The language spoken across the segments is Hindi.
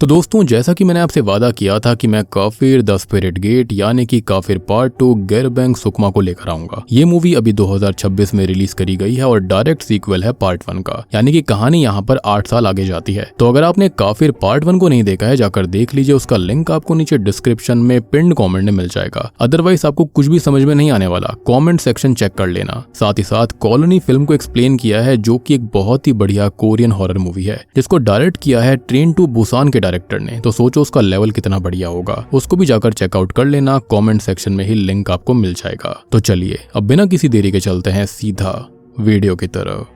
तो दोस्तों, जैसा कि मैंने आपसे वादा किया था कि मैं काफिर द स्पिरिट गेट यानी कि काफिर पार्ट 2 गेरबैंग सुकमा को लेकर आऊंगा। ये मूवी अभी 2026 में रिलीज करी गई है और डायरेक्ट सीक्वल है पार्ट 1 का, यानी कि कहानी यहाँ पर 8 साल आगे जाती है। तो अगर आपने काफिर पार्ट 1 को नहीं देखा है, जाकर देख लीजिए। उसका लिंक आपको नीचे डिस्क्रिप्शन में पिन्ड कॉमेंट में मिल जाएगा। अदरवाइज आपको कुछ भी समझ में नहीं आने वाला, कॉमेंट सेक्शन चेक कर लेना। साथ ही साथ कॉलोनी फिल्म को एक्सप्लेन किया है, जो की एक बहुत ही बढ़िया कोरियन हॉरर मूवी है, जिसको डायरेक्ट किया है ट्रेन टू बुसान के डायरेक्टर ने। तो सोचो उसका लेवल कितना बढ़िया होगा, उसको भी जाकर चेकआउट कर लेना। कमेंट सेक्शन में ही लिंक आपको मिल जाएगा। तो चलिए अब बिना किसी देरी के चलते हैं सीधा वीडियो की तरफ।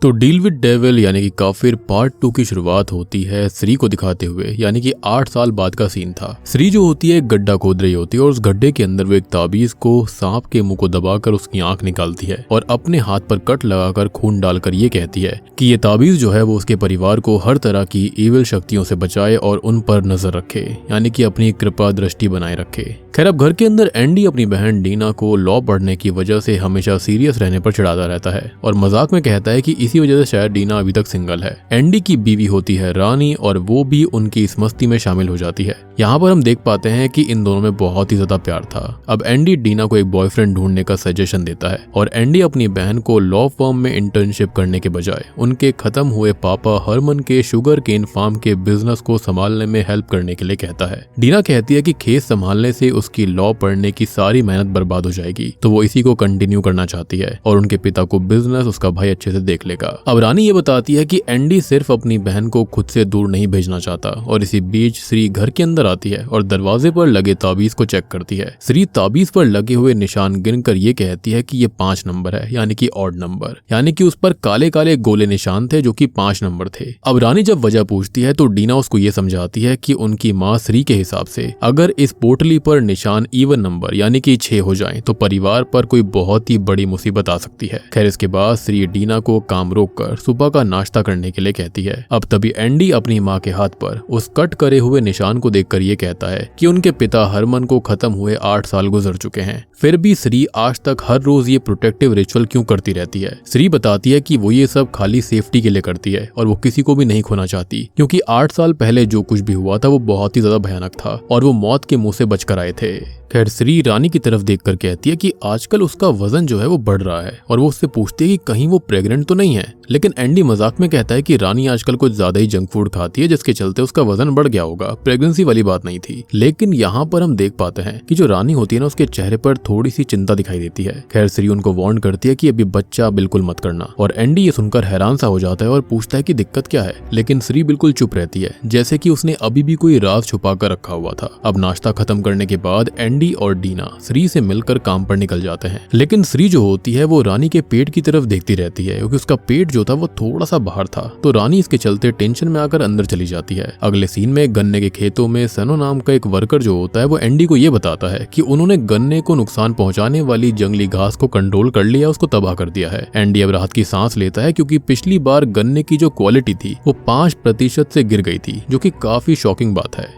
तो डील विद डेविल यानी कि काफिर पार्ट 2 की शुरुआत होती है श्री को दिखाते हुए, यानी कि 8 साल बाद का सीन था। श्री जो होती है एक गड्ढा खोद रही होती है और उस गड्ढे के अंदर वो एक ताबीज को सांप के मुंह को दबाकर उसकी आंख निकालती है और अपने हाथ पर कट लगाकर खून डालकर ये कहती है कि ये ताबीज जो है वो उसके परिवार को हर तरह की इविल शक्तियों से बचाए और उन पर नजर रखे, यानी कि अपनी कृपा दृष्टि बनाए रखे। खैर, अब घर के अंदर एंडी अपनी बहन डीना को लॉ पढ़ने की वजह से हमेशा सीरियस रहने पर चिढ़ाता रहता है और मजाक में कहता है कि इसी वजह से शायद डीना अभी तक सिंगल है। एंडी की बीवी होती है रानी और वो भी उनकी इस मस्ती में शामिल हो जाती है। यहाँ पर हम देख पाते हैं कि इन दोनों में बहुत ही ज्यादा प्यार था। अब एंडी डीना को एक बॉयफ्रेंड ढूंढने का सजेशन देता है और एंडी अपनी बहन को लॉ फर्म में इंटर्नशिप करने के बजाय उनके खत्म हुए पापा हरमन के शुगर केन फार्म के बिजनेस को संभालने में हेल्प करने के लिए कहता है। डीना कहती है कि खेत संभालने से उसकी लॉ पढ़ने की सारी मेहनत बर्बाद हो जाएगी, तो वो इसी को कंटिन्यू करना चाहती है और उनके पिता को बिजनेस उसका भाई अच्छे से देख लेगा। अब रानी ये बताती है कि एंडी सिर्फ अपनी बहन को खुद से दूर नहीं भेजना चाहता और इसी बीच श्री घर के अंदर आती है और दरवाजे पर लगे ताबीज को चेक करती है। श्री ताबीज पर लगे हुए निशान गिनकर ये कहती है कि ये 5 नंबर है, यानी कि ऑड नंबर, यानी कि उस पर काले काले गोले निशान थे जो कि 5 नंबर थे। अब रानी जब वजह पूछती है तो डीना उसको ये समझाती है कि उनकी माँ श्री के हिसाब से अगर इस पोटली पर निशान इवन नंबर यानी कि 6 हो जाएं तो परिवार पर कोई बहुत ही बड़ी मुसीबत आ सकती है। खैर, इसके बाद श्री डीना को काम रोककर सुबह का नाश्ता करने के लिए कहती है। अब तभी एंडी अपनी माँ के हाथ पर उस कट करे हुए निशान को देखकर ये कहता है कि उनके पिता हरमन को खत्म हुए 8 साल गुजर चुके हैं, फिर भी श्री आज तक हर रोज ये प्रोटेक्टिव रिचुअल क्यों करती रहती है। श्री बताती है कि वो ये सब खाली सेफ्टी के लिए करती है और वो किसी को भी नहीं खोना चाहती, क्योंकि 8 साल पहले जो कुछ भी हुआ था वो बहुत ही ज्यादा भयानक था और वो मौत के मुंह से बचकर आए थे। खैर, श्री रानी की तरफ देखकर कहती है कि आजकल उसका वजन जो है वो बढ़ रहा है और वो उससे पूछती है कि कहीं वो प्रेग्नेंट तो नहीं है। लेकिन एंडी मजाक में कहता है कि रानी आजकल कुछ ज्यादा ही जंक फूड खाती है, जिसके चलते उसका वजन बढ़ गया होगा, प्रेगनेंसी वाली बात नहीं थी। लेकिन यहाँ पर हम देख पाते हैं कि जो रानी होती है ना, उसके चेहरे पर थोड़ी सी चिंता दिखाई देती है। खैर, श्री उनको वार्न करती है कि अभी बच्चा बिल्कुल मत करना और एंडी ये सुनकर हैरान सा हो जाता है और पूछता है कि दिक्कत क्या है। लेकिन श्री बिल्कुल चुप रहती है, जैसे कि उसने अभी भी कोई राज छुपा कर रखा हुआ था। अब नाश्ता खत्म करने के बाद एंडी और डीना श्री से मिलकर काम पर निकल जाते हैं। लेकिन श्री जो होती है वो रानी के पेट की तरफ देखती रहती है, क्योंकि उसका पेट जो था वो थोड़ा सा बाहर था। तो रानी इसके चलते टेंशन में आकर अंदर चली जाती है। अगले सीन में गन्ने के खेतों में सनो नाम का एक वर्कर जो होता है वो एंडी को ये बताता है कि उन्होंने गन्ने को नुकसान पहुंचाने वाली जंगली घास को कंट्रोल कर लिया, उसको तबाह कर दिया है। एंडी अब राहत की सांस लेता है, क्योंकि पिछली बार गन्ने की जो क्वालिटी थी वो 5% से गिर गई थी, जो कि काफी शॉकिंग बात है।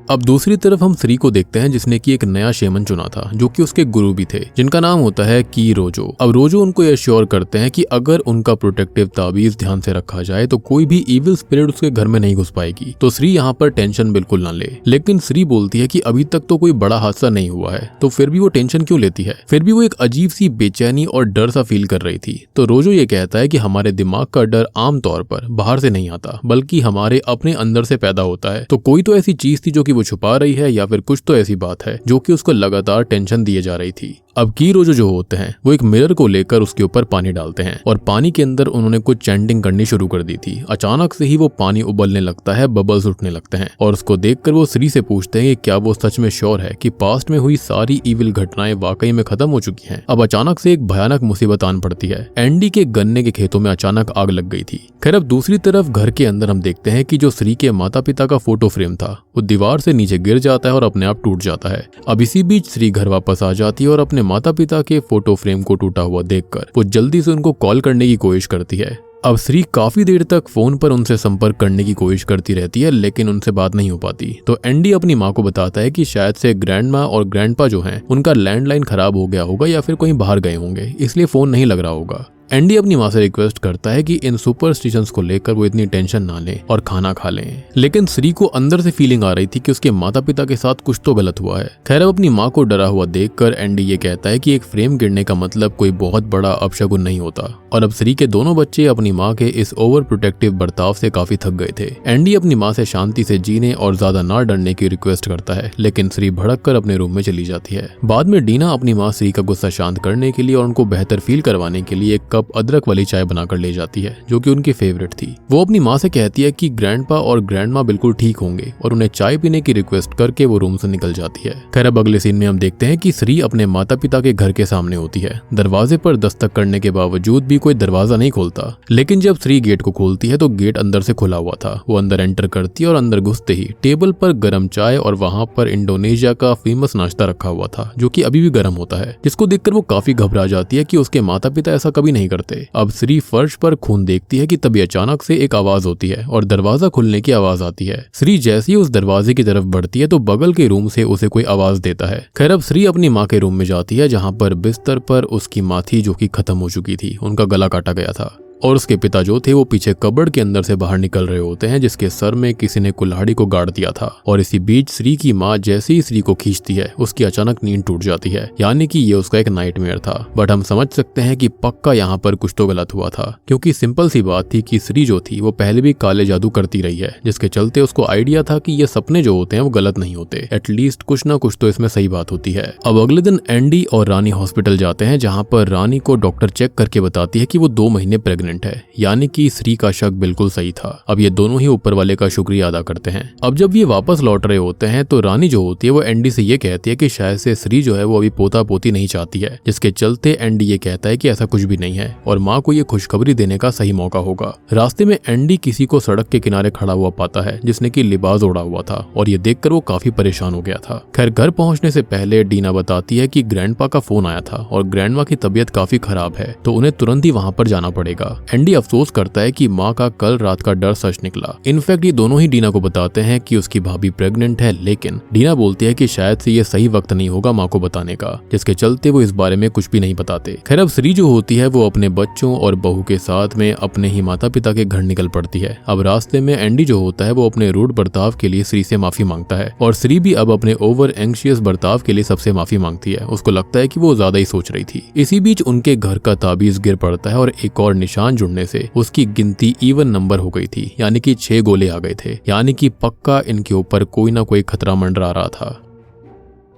अब दूसरी तरफ हम श्री को देखते हैं, जिसने की एक नया शेमन चुना था, जो कि उसके गुरु भी थे, जिनका नाम होता है की रोजो। अब रोजो उनको एश्योर करते हैं कि अगर उनका प्रोटेक्टिव ताबीज ध्यान से रखा जाए तो कोई भी इविल स्पिरिट उसके घर में नहीं घुस पाएगी। तो श्री यहाँ पर टेंशन बिल्कुल ना ले। लेकिन श्री बोलती है कि अभी तक तो कोई बड़ा हादसा नहीं हुआ है, तो फिर भी वो टेंशन क्यों लेती है। फिर भी वो एक अजीब सी बेचैनी और डर सा फील कर रही थी। तो रोजो ये कहता है कि हमारे दिमाग का डर आमतौर पर बाहर से नहीं आता, बल्कि हमारे अपने अंदर से पैदा होता है। तो कोई तो ऐसी चीज थी जो कि वो छुपा रही है, या फिर कुछ तो ऐसी बात है जो कि उसको लगातार टेंशन दिए जा रही थी। अब की रोजो जो होते हैं वो एक मिरर को लेकर उसके ऊपर पानी डालते हैं और पानी के अंदर उन्होंने कुछ चैंटिंग करनी शुरू कर दी थी। अचानक से ही वो पानी उबलने लगता है, बबल्स उठने लगते हैं और उसको देखकर वो श्री से पूछते हैं कि क्या वो सच में श्योर है कि पास्ट में हुई सारी इविल घटनाएं वाकई में खत्म हो चुकी हैं। अब अचानक से एक भयानक मुसीबत आन पड़ती है। एंडी के गन्ने के खेतों में अचानक आग लग गई थी। खैर, अब दूसरी तरफ घर के अंदर हम देखते हैं कि जो श्री के माता पिता का फोटो फ्रेम था वो दीवार से नीचे गिर जाता है और अपने आप टूट जाता है। अब इसी बीच श्री घर वापस आ जाती है और अपने माता पिता के फोटो फ्रेम को टूटा हुआ देखकर वो जल्दी से उनको कॉल करने की कोशिश करती है। अब श्री काफी देर तक फोन पर उनसे संपर्क करने की कोशिश करती रहती है, लेकिन उनसे बात नहीं हो पाती। तो एंडी अपनी माँ को बताता है कि शायद से ग्रैंड माँ और ग्रैंडपा जो हैं उनका लैंडलाइन खराब हो गया होगा या फिर कहीं बाहर गए होंगे, इसलिए फोन नहीं लग रहा होगा। एंडी अपनी माँ से रिक्वेस्ट करता है कि इन सुपरस्टिशंस को लेकर वो इतनी टेंशन ना ले और खाना खा लें, लेकिन श्री को अंदर से फीलिंग आ रही थी कि उसके माता पिता के साथ कुछ तो गलत हुआ है। खैर अब अपनी माँ को डरा हुआ देखकर एंडी ये कहता है कि एक फ्रेम गिरने का मतलब कोई बहुत बड़ा अपशगुन नहीं होता, और अब श्री के दोनों बच्चे अपनी माँ के इस ओवर प्रोटेक्टिव बर्ताव से काफी थक गए थे। एंडी अपनी माँ से शांति से जीने और ज्यादा ना डरने की रिक्वेस्ट करता है, लेकिन श्री भड़क कर अपने रूम में चली जाती है। बाद में डीना अपनी माँ श्री का गुस्सा शांत करने के लिए और उनको बेहतर फील करवाने के लिए एक कप अदरक वाली चाय बनाकर ले जाती है, जो कि उनकी फेवरेट थी। वो अपनी माँ से कहती है कि ग्रैंडपा और ग्रैंडमा बिल्कुल ठीक होंगे और उन्हें चाय पीने की रिक्वेस्ट करके वो रूम से निकल जाती है। खैर अब अगले सीन में हम देखते हैं कि श्री अपने माता पिता के घर के सामने होती है। दरवाजे पर दस्तक करने के बावजूद भी कोई दरवाजा नहीं खोलता, लेकिन जब श्री गेट को खोलती है तो गेट अंदर से खुला हुआ था। वो अंदर एंटर करती है और अंदर घुसते ही टेबल पर गर्म चाय और वहां पर इंडोनेशिया का फेमस नाश्ता रखा हुआ था, जो कि अभी भी गर्म होता है, जिसको देखकर वो काफी घबरा जाती है कि उसके माता पिता ऐसा कभी नहीं करते। अब श्री फर्श पर खून देखती है कि तभी अचानक से एक आवाज होती है और दरवाजा खुलने की आवाज आती है। श्री जैसे ही उस दरवाजे की तरफ बढ़ती है तो बगल के रूम से उसे कोई आवाज देता है। खैर अब श्री अपनी माँ के रूम में जाती है, जहाँ पर बिस्तर पर उसकी माँ थी जो कि खत्म हो चुकी थी, उनका गला काटा गया था, और उसके पिता जो थे वो पीछे कबर्ड के अंदर से बाहर निकल रहे होते हैं, जिसके सर में किसी ने कुल्हाड़ी को गाड़ दिया था। और इसी बीच श्री की माँ जैसे ही श्री को खींचती है उसकी अचानक नींद टूट जाती है, यानी कि ये उसका एक नाइटमेयर था। बट हम समझ सकते हैं कि पक्का यहाँ पर कुछ तो गलत हुआ था, क्योंकि सिंपल सी बात थी कि श्री जो थी वो पहले भी काले जादू करती रही है, जिसके चलते उसको आइडिया था कि ये सपने जो होते हैं वो गलत नहीं होते, एटलीस्ट कुछ ना कुछ तो इसमें सही बात होती है। अब अगले दिन एंडी और रानी हॉस्पिटल जाते हैं, जहाँ पर रानी को डॉक्टर चेक करके बताती है कि वो 2 महीने प्रेग्नेंट है, यानी कि श्री का शक बिल्कुल सही था। अब ये दोनों ही ऊपर वाले का शुक्रिया अदा करते हैं। अब जब ये वापस लौट रहे होते हैं तो रानी जो होती है वो एंडी से ये कहती है कि शायद से श्री जो है वो अभी पोता पोती नहीं चाहती है, जिसके चलते एंडी ये कहता है कि ऐसा कुछ भी नहीं है और माँ को ये खुशखबरी देने का सही मौका होगा। रास्ते में एंडी किसी को सड़क के किनारे खड़ा हुआ पाता है, जिसने की लिबास ओढ़ा हुआ था, और ये देखकर वो काफी परेशान हो गया था। खैर घर पहुंचने से पहले डीना बताती है कि ग्रैंडपा का फोन आया था और ग्रैंडमा की तबीयत काफी खराब है, तो उन्हें तुरंत ही वहां पर जाना पड़ेगा। एंडी अफसोस करता है कि माँ का कल रात का डर सच निकला। इनफैक्ट ये दोनों ही डीना को बताते हैं कि उसकी भाभी प्रेग्नेंट है, लेकिन डीना बोलती है कि शायद से ये सही वक्त नहीं होगा माँ को बताने का, जिसके चलते वो इस बारे में कुछ भी नहीं बताते। खैर अब श्री जो होती है वो अपने बच्चों और बहू के साथ में अपने ही माता पिता के घर निकल पड़ती है। अब रास्ते में एंडी जो होता है वो अपने रूड बर्ताव के लिए श्री से माफी मांगता है, और श्री भी अब अपने ओवर एंग्शियस बर्ताव के लिए सबसे माफी मांगती है। उसको लगता है कि वो ज्यादा ही सोच रही थी। इसी बीच उनके घर का ताबीज गिर पड़ता है और एक और निशान जुड़ने से उसकी गिनती इवन नंबर हो गई थी, यानी कि 6 गोले आ गए थे, यानी कि पक्का इनके ऊपर कोई ना कोई खतरा मंडरा रहा था।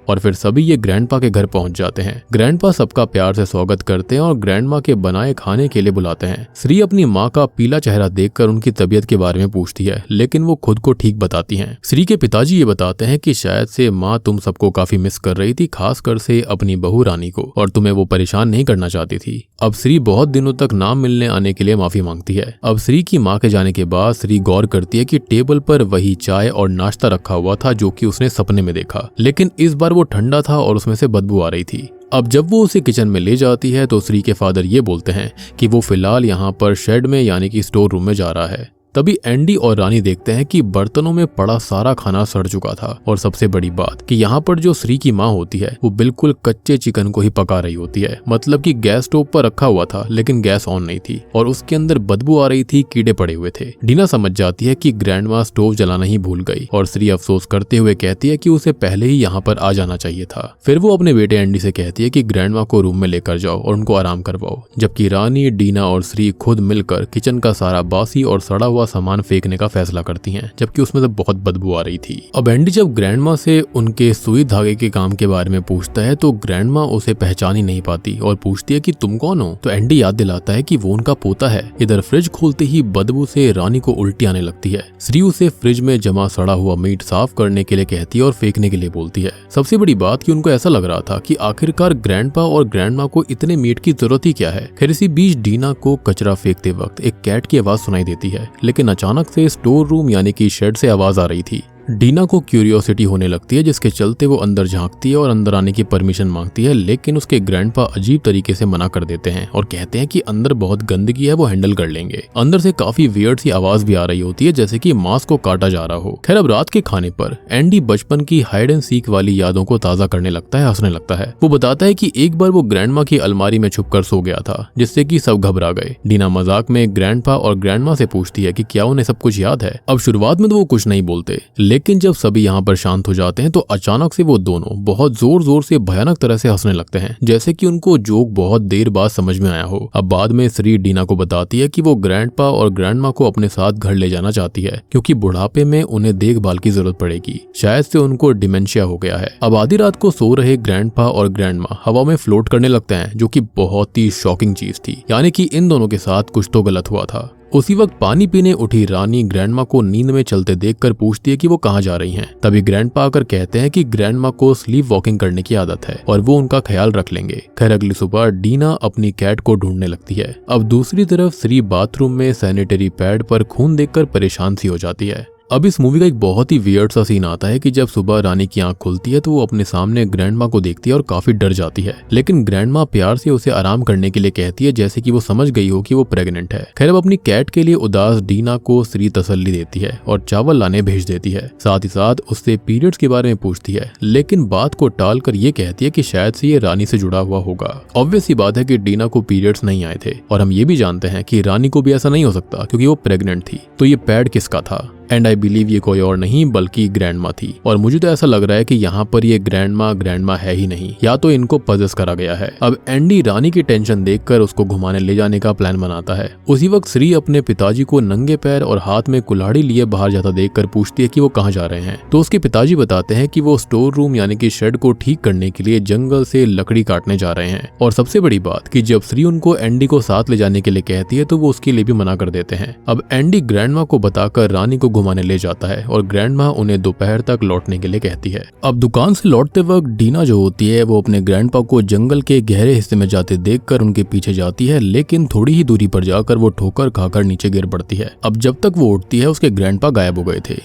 और फिर सभी ये ग्रैंडपा के घर पहुंच जाते हैं। ग्रैंडपा सबका प्यार से स्वागत करते हैं और ग्रैंडमा के बनाए खाने के लिए बुलाते हैं। श्री अपनी माँ का पीला चेहरा देखकर उनकी तबीयत के बारे में पूछती है, लेकिन वो खुद को ठीक बताती हैं। श्री के पिताजी ये बताते हैं कि शायद से माँ तुम सबको काफी मिस कर रही थी, खासकर से अपनी बहू रानी को, और तुम्हें वो परेशान नहीं करना चाहती थी। अब श्री बहुत दिनों तक ना मिलने आने के लिए माफी मांगती है। अब श्री की माँ के जाने के बाद श्री गौर करती है कि टेबल पर वही चाय और नाश्ता रखा हुआ था जो कि उसने सपने में देखा, लेकिन इस बार वो ठंडा था और उसमें से बदबू आ रही थी। अब जब वो उसे किचन में ले जाती है तो श्री के फादर ये बोलते हैं कि वो फिलहाल यहाँ पर शेड में यानी कि स्टोर रूम में जा रहा है। तभी एंडी और रानी देखते हैं कि बर्तनों में पड़ा सारा खाना सड़ चुका था, और सबसे बड़ी बात कि यहाँ पर जो श्री की माँ होती है वो बिल्कुल कच्चे चिकन को ही पका रही होती है। मतलब कि गैस स्टोव पर रखा हुआ था लेकिन गैस ऑन नहीं थी और उसके अंदर बदबू आ रही थी, कीड़े पड़े हुए थे। डीना समझ जाती है कि ग्रैंडमा स्टोव जलाना ही भूल गई, और श्री अफसोस करते हुए कहती है कि उसे पहले ही यहाँ पर आ जाना चाहिए था। फिर वो अपने बेटे एंडी से कहती है कि ग्रैंडमा को रूम में लेकर जाओ और उनको आराम करवाओ, जबकि रानी, डीना और श्री खुद मिलकर किचन का सारा बासी और सड़ा हुआ सामान फेंकने का फैसला करती हैं, जबकि उसमें से बहुत बदबू आ रही थी। अब एंडी जब ग्रैंडमा से उनके सुई धागे के काम के बारे में पूछता है तो ग्रैंडमा उसे पहचान ही नहीं पाती और पूछती है कि तुम कौन हो। तो एंडी याद दिलाता है कि वो उनका पोता है। इधर फ्रिज खोलते ही बदबू से रानी को उल्टी आने लगती है। श्री उसे फ्रिज में जमा सड़ा हुआ मीट साफ करने के लिए कहती है और फेंकने के लिए बोलती है। सबसे बड़ी बात कि उनको ऐसा लग रहा था कि आखिरकार ग्रैंडपा और ग्रैंडमा को इतने मीट की जरूरत ही क्या है। खैर इसी बीच डीना को कचरा फेंकते वक्त एक कैट की आवाज सुनाई देती है, लेकिन अचानक से स्टोर रूम यानी कि शेड से आवाज आ रही थी। डीना को क्यूरियोसिटी होने लगती है, जिसके चलते वो अंदर झांकती है और अंदर आने की परमिशन मांगती है, लेकिन उसके ग्रैंडपा अजीब तरीके से मना कर देते हैं और कहते हैं कि अंदर बहुत गंदगी है, वो हैंडल कर लेंगे। अंदर से काफी वियर्ड सी आवाज भी आ रही होती है, जैसे कि मांस को काटा जा रहा हो। खैर, अब रात के खाने पर एंडी बचपन की हाइड एंड सीक वाली यादों को ताजा करने लगता है, हंसने लगता है। वो बताता है कि एक बार वो ग्रैंडमा की अलमारी में छुपकर सो गया था, जिससे कि सब घबरा गए। डीना मजाक में ग्रैंडपा और ग्रैंडमा से पूछती है कि क्या उन्हें सब कुछ याद है। अब शुरुआत में तो वो कुछ नहीं बोलते, लेकिन जब सभी यहाँ पर शांत हो जाते हैं तो अचानक से वो दोनों बहुत जोर जोर से भयानक तरह से हंसने लगते हैं, जैसे कि उनको जोक बहुत देर बाद समझ में आया हो। अब बाद में श्री डीना को बताती है कि वो ग्रैंडपा और ग्रैंडमा को अपने साथ घर ले जाना चाहती है, क्योंकि बुढ़ापे में उन्हें देखभाल की जरूरत पड़ेगी। शायद से उनको डिमेंशिया हो गया है। अब आधी रात को सो रहे ग्रैंडपा और ग्रैंडमा हवा में फ्लोट करने लगते हैं, जो कि बहुत ही शॉकिंग चीज थी, यानी कि इन दोनों के साथ कुछ तो गलत हुआ था। उसी वक्त पानी पीने उठी रानी ग्रैंडमा को नींद में चलते देखकर पूछती है कि वो कहाँ जा रही हैं। तभी ग्रैंडपा आकर कहते हैं कि ग्रैंडमा को स्लीप वॉकिंग करने की आदत है और वो उनका ख्याल रख लेंगे। खैर, अगली सुबह डीना अपनी कैट को ढूंढने लगती है। अब दूसरी तरफ श्री बाथरूम में सैनिटरी पैड पर खून देखकर परेशान सी हो जाती है। अब इस मूवी का एक बहुत ही वियर्ड सा सीन आता है कि जब सुबह रानी की आंख खुलती है तो वो अपने सामने ग्रैंडमा को देखती है और काफी डर जाती है, लेकिन ग्रैंडमा प्यार से उसे आराम करने के लिए कहती है, जैसे कि वो समझ गई हो कि वो प्रेग्नेंट है। खैर, अब अपनी कैट के लिए उदास डीना को श्री तसल्ली देती है और चावल लाने भेज देती है। साथ ही साथ उससे पीरियड्स के बारे में पूछती है, लेकिन बात को टालकर ये कहती है कि शायद से ये रानी से जुड़ा हुआ होगा। ऑब्वियस सी बात है कि डीना को पीरियड्स नहीं आए थे, और हम ये भी जानते हैं कि रानी को भी ऐसा नहीं हो सकता क्योंकि वो प्रेग्नेंट थी। तो ये पैड किसका था? एंड आई बिलीव ये कोई और नहीं बल्कि ग्रैंडमा थी। और मुझे तो ऐसा लग रहा है कि यहाँ पर ये ग्रैंडमा है ही नहीं, या तो इनको पजेस करा गया है। अब एंडी रानी की टेंशन देखकर उसको घुमाने ले जाने का प्लान बनाता है। उसी वक्त श्री अपने पिताजी को नंगे पैर और हाथ में कुल्हाड़ी लिए बाहर जाता देखकर पूछती है कि वो कहाँ जा रहे हैं। तो उसके पिताजी बताते हैं कि वो स्टोर रूम यानी कि शेड को ठीक करने के लिए जंगल से लकड़ी काटने जा रहे हैं। और सबसे बड़ी बात कि जब श्री उनको एंडी को साथ ले जाने के लिए कहती है तो वो उसके लिए भी मना कर देते हैं। अब एंडी ग्रैंडमा को बताकर रानी को घुमाने ले जाता है और ग्रैंडमा उन्हें दोपहर तक लौटने के लिए कहती है। अब दुकान से लौटते वक्त डीना जो होती है वो अपने ग्रैंडपा को जंगल के गहरे हिस्से में जाते देखकर उनके पीछे जाती है, लेकिन थोड़ी ही दूरी पर जाकर वो ठोकर खाकर नीचे गिर पड़ती है। अब जब तक वो उठती है उसके ग्रैंडपा गायब हो गए थे।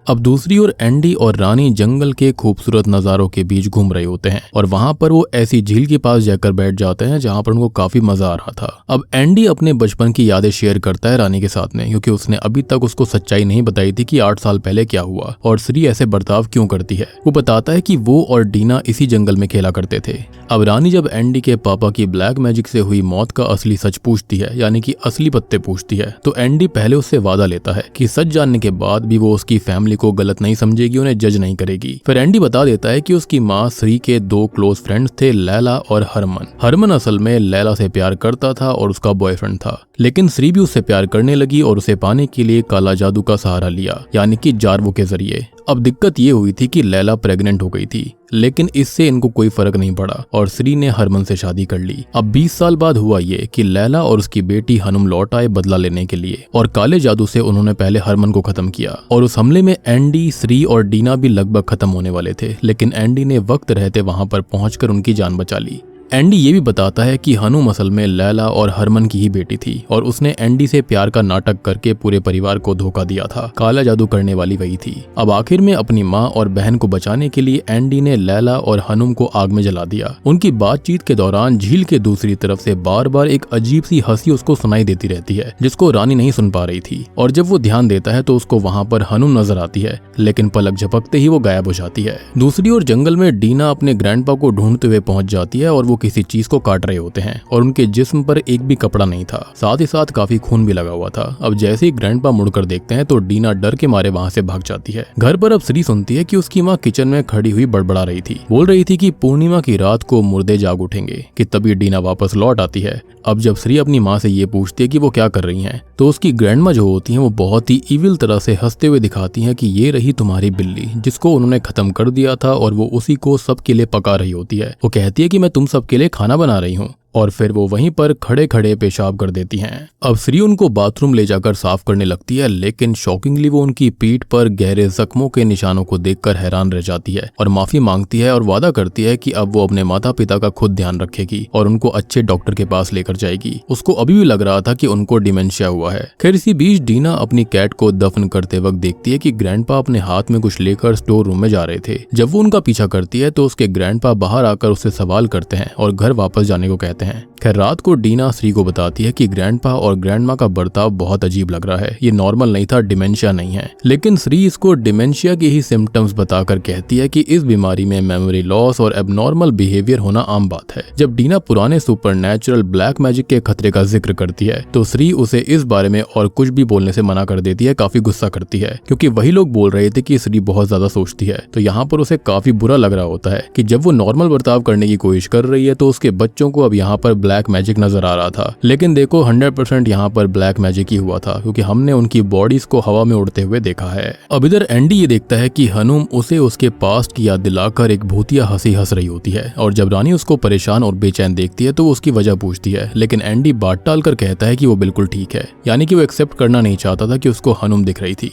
अब दूसरी ओर एंडी और रानी जंगल के खूबसूरत नजारों के बीच घूम रहे होते हैं और वहां पर वो ऐसी झील के पास जाकर बैठ जाते हैं जहां पर उनको काफी मजा आ रहा था। अब एंडी अपने बचपन की यादें शेयर करता है रानी के साथ में, क्योंकि उसने अभी तक उसको सच्चाई नहीं बताई थी कि 8 साल पहले क्या हुआ और श्री ऐसे बर्ताव क्यों करती है। वो बताता है कि वो और डीना इसी जंगल में खेला करते थे। अब रानी जब एंडी के पापा की ब्लैक मैजिक से हुई मौत का असली सच पूछती है, यानी कि असली पत्ते पूछती है, तो एंडी पहले उससे वादा लेता है कि सच जानने के बाद भी वो उसकी फैमिली को गलत नहीं समझेगी, उन्हें जज नहीं करेगी। फिर एंडी बता देता है कि उसकी माँ श्री के 2 क्लोज फ्रेंड्स थे, लैला और हरमन। हरमन असल में लैला से प्यार करता था और उसका बॉयफ्रेंड था, लेकिन श्री भी उससे प्यार करने लगी और उसे पाने के लिए काला जादू का सहारा लिया, यानी कि जारवो के जरिए। अब दिक्कत ये हुई थी कि लैला प्रेग्नेंट हो गई थी, लेकिन इससे इनको कोई फर्क नहीं पड़ा और श्री ने हरमन से शादी कर ली। अब 20 साल बाद हुआ ये कि लैला और उसकी बेटी हनुम लौट आए बदला लेने के लिए और काले जादू से उन्होंने पहले हरमन को खत्म किया। और उस हमले में एंडी, श्री और डीना भी लगभग खत्म होने वाले थे, लेकिन एंडी ने वक्त रहते वहां पर पहुंचकर उनकी जान बचा ली। एंडी ये भी बताता है कि हनुम असल में लैला और हरमन की ही बेटी थी और उसने एंडी से प्यार का नाटक करके पूरे परिवार को धोखा दिया था। काला जादू करने वाली वही थी। अब आखिर में अपनी माँ और बहन को बचाने के लिए एंडी ने लैला और हनुम को आग में जला दिया। उनकी बातचीत के दौरान झील के दूसरी तरफ से बार बार एक अजीब सी हंसी उसको सुनाई देती रहती है, जिसको रानी नहीं सुन पा रही थी। और जब वो ध्यान देता है तो उसको वहाँ पर हनुम नजर आती है, लेकिन पलक झपकते ही वो गायब हो जाती है। दूसरी ओर जंगल में डीना अपने ग्रैंडपा को ढूंढते हुए पहुंच जाती है और वो किसी चीज को काट रहे होते हैं और उनके जिस्म पर एक भी कपड़ा नहीं था, साथ ही साथ काफी खून भी लगा हुआ था। अब जैसे ही ग्रैंडपा मुड़कर देखते हैं तो डीना डर के मारे वहां से भाग जाती है। घर पर अब श्री सुनती है कि उसकी माँ किचन में खड़ी हुई बड़बड़ा रही थी, बोल रही थी कि पूर्णिमा की रात को मुर्दे जाग उठेंगे, कि तभी डीना वापस लौट आती है। अब जब श्री अपनी माँ से ये पूछती है कि वो क्या कर रही हैं, तो उसकी ग्रैंडमा जो होती हैं वो बहुत ही इविल तरह से हंसते हुए दिखाती हैं कि ये रही तुम्हारी बिल्ली, जिसको उन्होंने खत्म कर दिया था और वो उसी को सबके लिए पका रही होती है। वो कहती है कि मैं तुम सबके लिए खाना बना रही हूँ। और फिर वो वहीं पर खड़े खड़े पेशाब कर देती हैं। अब श्री उनको बाथरूम ले जाकर साफ करने लगती है, लेकिन शॉकिंगली वो उनकी पीठ पर गहरे जख्मों के निशानों को देखकर हैरान रह जाती है और माफी मांगती है और वादा करती है कि अब वो अपने माता पिता का खुद ध्यान रखेगी और उनको अच्छे डॉक्टर के पास लेकर जाएगी। उसको अभी भी लग रहा था कि उनको डिमेंशिया हुआ है। खैर इसी बीच डीना अपनी कैट को दफन करते वक्त देखती है कि ग्रैंडपा अपने हाथ में कुछ लेकर स्टोर रूम में जा रहे थे। जब वो उनका पीछा करती है तो उसके ग्रैंडपा बाहर आकर उससे सवाल करते हैं और घर वापस जाने को कहते हैं। खैर रात को डीना श्री को बताती है कि ग्रैंडपा और ग्रैंडमा का बर्ताव बहुत अजीब लग रहा है, ये नॉर्मल नहीं था, डिमेंशिया नहीं है। लेकिन श्री इसको डिमेंशिया के ही सिम्टम्स बताकर कहती है कि इस बीमारी में मेमोरी लॉस और एबनॉर्मल बिहेवियर होना आम बात है। जब डीना पुराने सुपरनैचुरल ब्लैक मैजिक के खतरे का जिक्र करती है तो श्री उसे इस बारे में और कुछ भी बोलने से मना कर देती है। काफी गुस्सा करती है क्योंकि वही लोग बोल रहे थे कि श्री बहुत ज्यादा सोचती है, तो यहाँ पर उसे काफी बुरा लग रहा होता है कि जब वो नॉर्मल बर्ताव करने की कोशिश कर रही है तो उसके बच्चों को अब यहाँ पर ब्लैक मैजिक नजर आ रहा था। लेकिन देखो 100% यहाँ पर ब्लैक मैजिक ही हुआ था क्योंकि हमने उनकी बॉडीज को हवा में उड़ते हुए देखा है। अब इधर एंडी ये देखता है कि हनुम उसे उसके पास्ट की याद दिलाकर एक भूतिया हंसी हंस रही होती है और जब रानी उसको परेशान और बेचैन देखती है तो वो उसकी वजह पूछती है, लेकिन एंडी बात टालकर कहता है कि वो बिल्कुल ठीक है, यानी कि वो एक्सेप्ट करना नहीं चाहता था कि उसको हनुम दिख रही थी।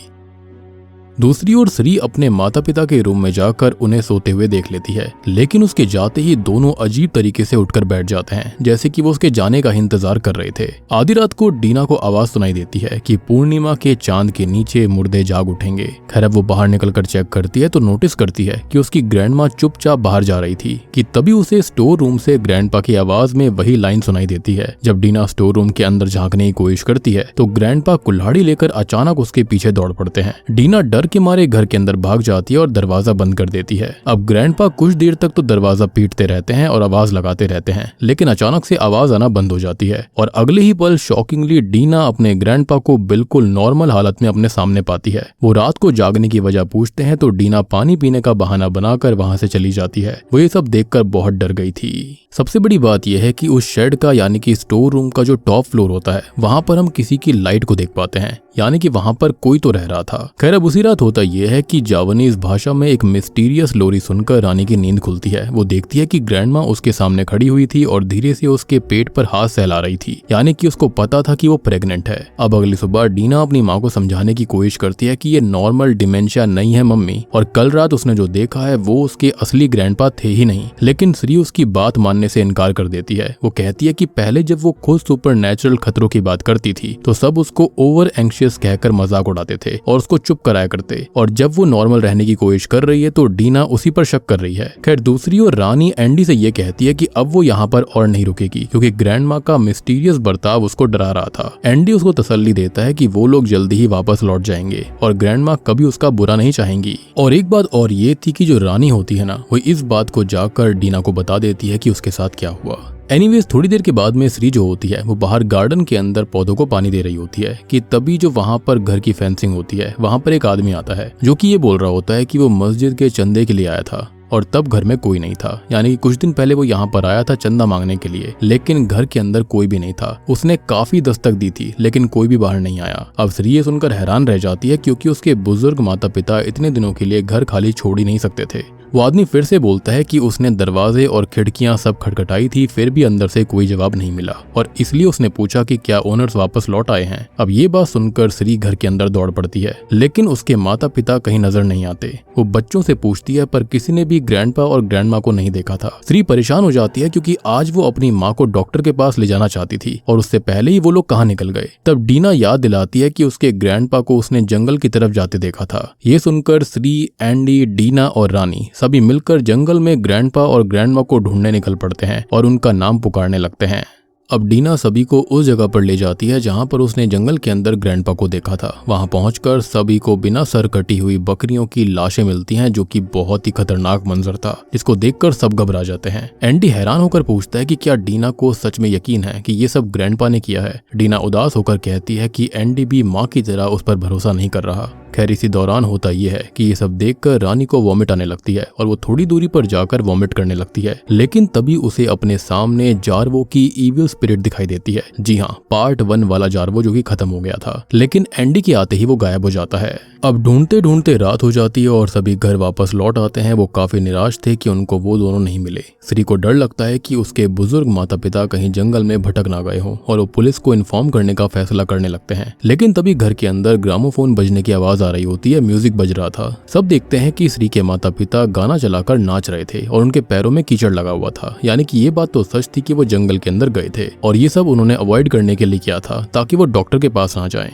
दूसरी ओर श्री अपने माता पिता के रूम में जाकर उन्हें सोते हुए देख लेती है, लेकिन उसके जाते ही दोनों अजीब तरीके से उठकर बैठ जाते हैं, जैसे कि वो उसके जाने का इंतजार कर रहे थे। आधी रात को डीना को आवाज सुनाई देती है कि पूर्णिमा के चांद के नीचे मुर्दे जाग उठेंगे। खैर वो बाहर निकलकर चेक करती है तो नोटिस करती है कि उसकी ग्रैंडमा चुपचाप बाहर जा रही थी कि तभी उसे स्टोर रूम से ग्रैंडपा की आवाज में वही लाइन सुनाई देती है। जब डीना स्टोर रूम के अंदर झांकने की कोशिश करती है तो ग्रैंडपा कुल्हाड़ी लेकर अचानक उसके पीछे दौड़ पड़ते हैं। डीना डर के मारे घर के अंदर भाग जाती है और दरवाजा बंद कर देती है। अब ग्रैंडपा कुछ देर तक तो दरवाजा पीटते रहते हैं और आवाज लगाते रहते हैं, लेकिन अचानक से आवाज आना बंद हो जाती है और अगले ही पल शॉकिंगली डीना अपने ग्रैंडपा को बिल्कुल नॉर्मल हालत में अपने सामने पाती है। वो रात को जागने की वजह पूछते हैं तो डीना पानी पीने का बहाना बनाकर वहां से चली जाती है। वो ये सब देखकर बहुत डर गई थी। सबसे बड़ी बात यह है कि उस शेड का यानी कि स्टोर रूम का जो टॉप फ्लोर होता है वहां पर हम किसी की लाइट को देख पाते हैं, यानी कि वहां पर कोई तो रह रहा था। खैर अब उसी रात होता यह है कि जावानीज भाषा में एक मिस्टीरियस लोरी सुनकर रानी की नींद खुलती है। वो देखती है कि ग्रैंडमा उसके सामने खड़ी हुई थी और धीरे से उसके पेट पर हाथ सहला रही थी, यानी कि उसको पता था कि वो प्रेग्नेंट है। अब अगली सुबह डीना अपनी माँ को समझाने की कोशिश करती है कि ये नॉर्मल डिमेंशिया नहीं है मम्मी, और कल रात उसने जो देखा है वो उसके असली ग्रैंडपा थे ही नहीं। लेकिन श्री उसकी बात मानने से इनकार कर देती है। वो कहती है कि पहले जब वो खुद सुपरनैचुरल खतरों की बात करती थी तो सब उसको ओवर एंग्शियस कहकर मजाक उड़ाते थे और उसको चुप कराया करते, और जब वो नॉर्मल रहने की कोशिश कर रही है तो डीना उसी पर शक कर रही है। खैर दूसरी ओर रानी एंडी से ये कहती है कि अब वो यहाँ पर और नहीं रुकेगी क्योंकि ग्रैंडमा का मिस्टीरियस बर्ताव उसको डरा रहा था। एंडी उसको तसल्ली देता है कि वो लोग जल्दी ही वापस लौट जाएंगे और ग्रैंडमा कभी उसका बुरा नहीं चाहेंगी। और एक बात और ये थी कि जो रानी होती है ना, वो इस बात को जाकर डीना को बता देती है कि उसके साथ क्या हुआ। एनीवेज थोड़ी देर के बाद में श्री जो होती है वो बाहर गार्डन के अंदर पौधों को पानी दे रही होती है कि तभी जो वहां पर घर की फेंसिंग होती है वहां पर एक आदमी आता है जो कि ये बोल रहा होता है कि वो मस्जिद के चंदे के लिए आया था और तब घर में कोई नहीं था, यानी कि कुछ दिन पहले वो यहाँ पर आया था चंदा मांगने के लिए, लेकिन घर के अंदर कोई भी नहीं था। उसने काफी दस्तक दी थी लेकिन कोई भी बाहर नहीं आया। अब श्री ये सुनकर हैरान रह जाती है क्योंकि उसके बुजुर्ग माता पिता इतने दिनों के लिए घर खाली छोड़ ही नहीं सकते थे। वो आदमी फिर से बोलता है कि उसने दरवाजे और खिड़कियां सब खटखटाई थी, फिर भी अंदर से कोई जवाब नहीं मिला और इसलिए उसने पूछा कि क्या ओनर्स वापस लौट आए हैं। अब ये बात सुनकर श्री घर के अंदर दौड़ पड़ती है, लेकिन उसके माता पिता कहीं नजर नहीं आते। वो बच्चों से पूछती है पर किसी ने भी ग्रैंडपा और ग्रैंडमा को नहीं देखा था। श्री परेशान हो जाती है क्योंकि आज वो अपनी माँ को डॉक्टर के पास ले जाना चाहती थी और उससे पहले ही वो लोग कहाँ निकल गए। तब डीना याद दिलाती है कि उसके ग्रैंडपा को उसने जंगल की तरफ जाते देखा था। ये सुनकर श्री, एंडी, डीना और रानी सभी मिलकर जंगल में ग्रैंडपा और ग्रैंडमा को ढूंढने निकल पड़ते हैं और उनका नाम पुकारने लगते हैं। अब डीना सभी को उस जगह पर ले जाती है जहां पर उसने जंगल के अंदर ग्रैंडपा को देखा था। वहां पहुंचकर सभी को बिना सर कटी हुई बकरियों की लाशें मिलती हैं, जो कि बहुत ही खतरनाक मंजर था, जिसको देखकर सब घबरा जाते हैं। एंडी हैरान होकर पूछता है कि क्या डीना को सच में यकीन है कि ये सब ग्रैंडपा ने किया है। डीना उदास होकर कहती है कि एंडी भी माँ की तरह उस पर भरोसा नहीं कर रहा। खैर इसी दौरान होता यह है कि ये सब देखकर रानी को वॉमिट आने लगती है और वो थोड़ी दूरी पर जाकर वॉमिट करने लगती है, लेकिन तभी उसे अपने सामने जार्वो की इविल स्पिरिट दिखाई देती है। जी हाँ, पार्ट 1 वाला जार्वो जो कि खत्म हो गया था, लेकिन एंडी के आते ही वो गायब हो जाता है। अब ढूंढते ढूंढते रात हो जाती है और सभी घर वापस लौट आते हैं। वो काफी निराश थे कि उनको वो दोनों नहीं मिले। श्री को डर लगता है कि उसके बुजुर्ग माता पिता कहीं जंगल में भटक ना गए हों और वो पुलिस को इन्फॉर्म करने का फैसला करने लगते हैं। लेकिन तभी घर के अंदर ग्रामोफोन बजने की आवाज आ रही होती है। म्यूजिक बज रहा था। सब देखते हैं कि श्री के माता पिता गाना चलाकर नाच रहे थे और उनके पैरों में कीचड़ लगा हुआ था। यानी कि ये बात तो सच थी कि वो जंगल के अंदर गए थे और ये सब उन्होंने अवॉइड करने के लिए किया था ताकि वो डॉक्टर के पास ना जाएं।